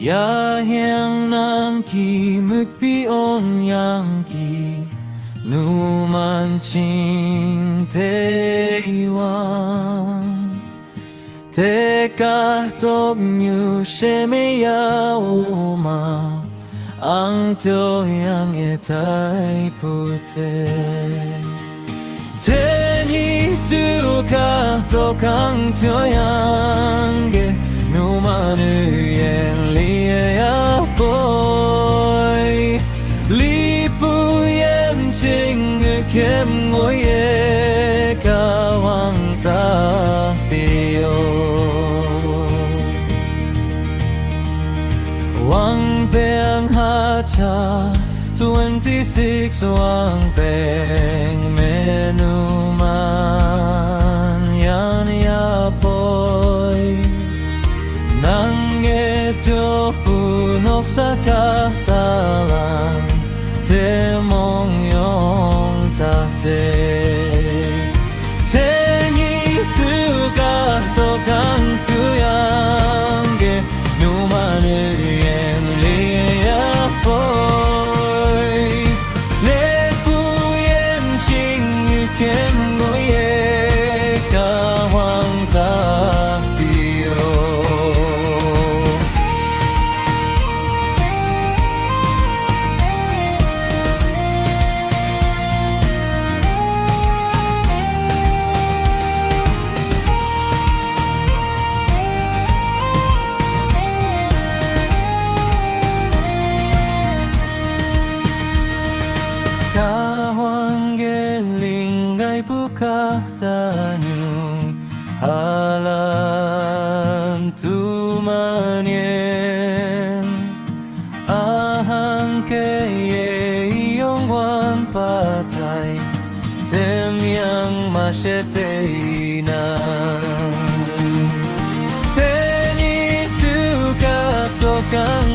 야향난 기묵비온 양기 누만칭 대왕 대가 독류 셰메야오마 앙토양의 다이푸테 테니 두가 독강토양게 누만을 리에야 보이 리푸엠 칭을 켐고예 가왕다 비오 왕뱅하차 26 왕뱅 메누만 야니야 보이 낭에 töpunok sa kahtalan 대몽용 tate 땡이 두가 또 강투양게 누만을 옌리야 보이 내 부엠 징이 캔고예 가왕다 비오 가왕겔링가이 부카타뉴 하란 두만ien 아한케의 이용관 patay temyang masyeteina teni tuka tokang